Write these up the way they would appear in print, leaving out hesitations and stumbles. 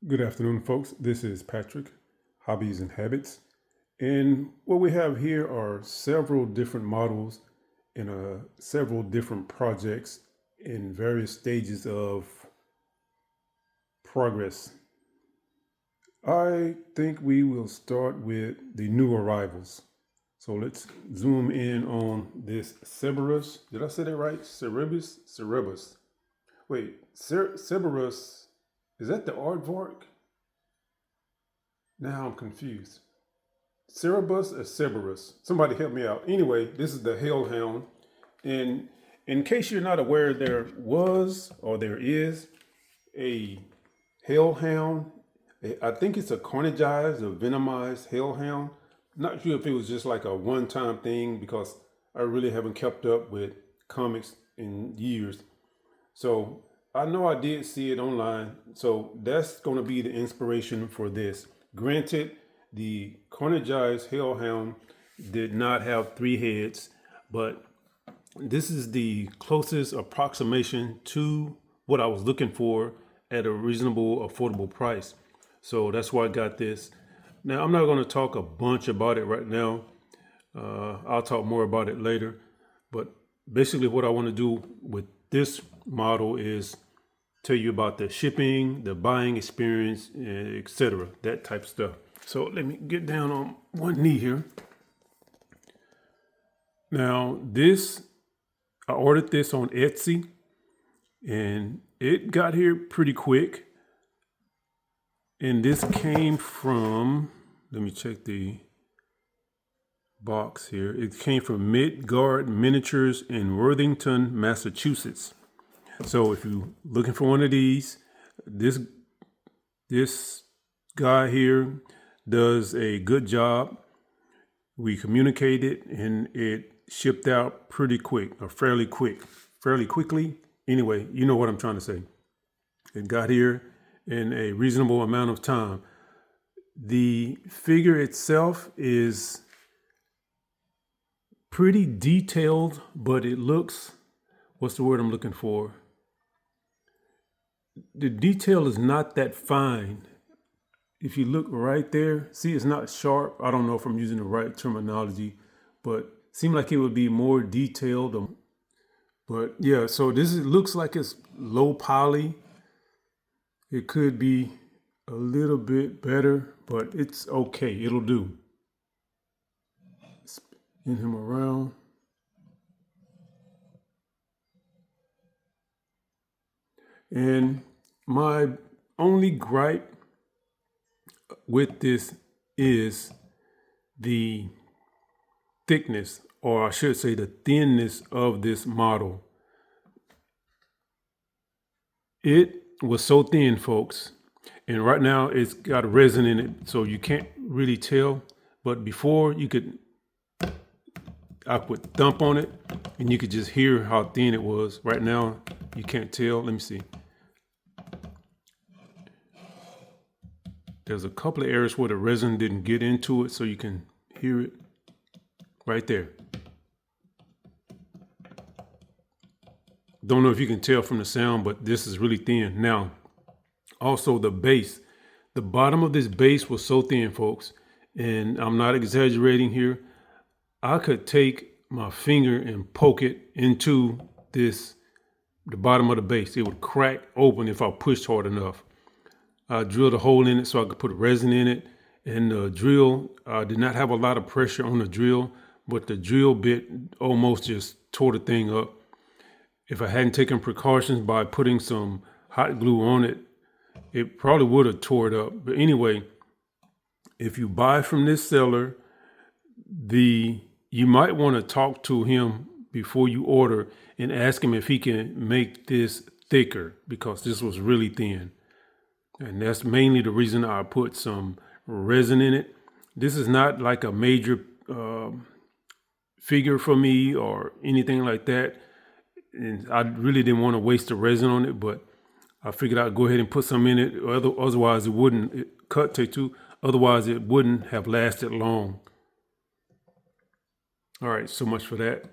Good afternoon, folks. This is Patrick, Hobbies and Habits. And what we have here are several different models and several different projects in various stages of progress. I think we will start with the new arrivals. So let's zoom in on this Cerberus. Did I say that right? Cerberus? Cerberus. Wait, Cerberus, is that the aardvark? Now I'm confused. Cerberus or Cerberus? Somebody help me out. Anyway, this is the Hellhound. And in case you're not aware, there was or there is a Hellhound. I think it's a Carnegized or venomized Hellhound. Not sure if it was just like a one-time thing because I really haven't kept up with comics in years. So I know I did see it online. So that's going to be the inspiration for this. Granted, the Carnegized Hellhound did not have three heads, but this is the closest approximation to what I was looking for at a reasonable, affordable price. So that's why I got this. Now, I'm not going to talk a bunch about it right now. I'll talk more about it later. But basically, what I want to do with this model is tell you about the shipping, the buying experience, etc. That type of stuff. So let me get down on one knee here. Now I ordered this on Etsy and it got here pretty quick. And this came from, let me check the box here. It came from Midgard Miniatures in Worthington, Massachusetts. So if you're looking for one of these, this guy here does a good job. We communicated and it shipped out pretty quick, or fairly quickly. Anyway, you know what I'm trying to say. It got here in a reasonable amount of time. The figure itself is pretty detailed, but it looks, what's the word I'm looking for? The detail is not that fine. If you look right there, see it's not sharp. I don't know if I'm using the right terminology, but seemed like it would be more detailed. But yeah, so looks like it's low poly. It could be a little bit better, but it's okay. It'll do. Spin him around. And my only gripe with this is the thickness, or I should say the thinness of this model. It was so thin, folks, and right now it's got resin in it, so you can't really tell. But before, I would thump on it and you could just hear how thin it was. Right now, you can't tell. Let me see. There's a couple of areas where the resin didn't get into it, so you can hear it right there. Don't know if you can tell from the sound, but this is really thin. Now, also the base. The bottom of this base was so thin, folks, and I'm not exaggerating here. I could take my finger and poke it into the bottom of the base. It would crack open if I pushed hard enough. I drilled a hole in it so I could put resin in it. And the drill, did not have a lot of pressure on the drill, but the drill bit almost just tore the thing up. If I hadn't taken precautions by putting some hot glue on it, it probably would have tore it up. But anyway, if you buy from this seller, you might want to talk to him before you order and ask him if he can make this thicker, because this was really thin. And that's mainly the reason I put some resin in it. This is not like a major figure for me or anything like that. And I really didn't want to waste the resin on it, but I figured I'd go ahead and put some in it. Otherwise it wouldn't cut take two. Otherwise it wouldn't have lasted long. All right, so much for that.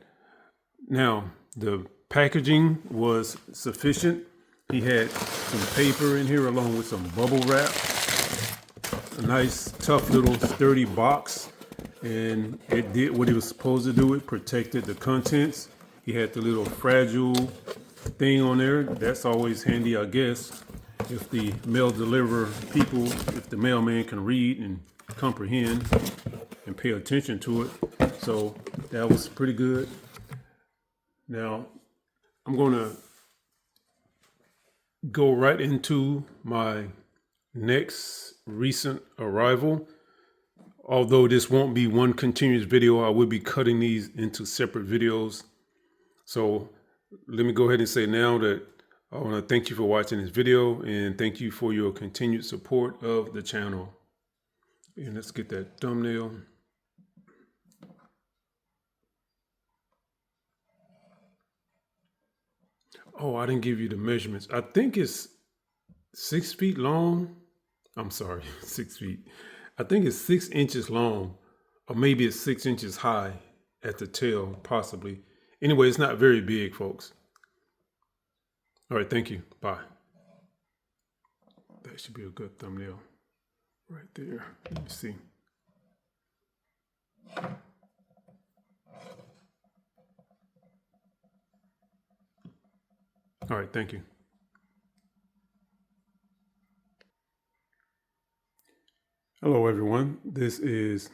Now, the packaging was sufficient. He had some paper in here along with some bubble wrap. A nice, tough little sturdy box. And it did what it was supposed to do. It protected the contents. He had the little fragile thing on there. That's always handy, I guess, if the mail deliverer people, if the mailman can read and comprehend and pay attention to it. So that was pretty good. Now I'm going to go right into my next recent arrival. Although this won't be one continuous video, I will be cutting these into separate videos. So let me go ahead and say now that I want to thank you for watching this video and thank you for your continued support of the channel. And let's get that thumbnail. Oh, I didn't give you the measurements. I think it's 6 feet long. I'm sorry, 6 feet. I think it's 6 inches long, or maybe it's 6 inches high at the tail, possibly. Anyway, it's not very big, folks. All right, thank you. Bye. That should be a good thumbnail right there. Let me see. All right, thank you. Hello, everyone. This is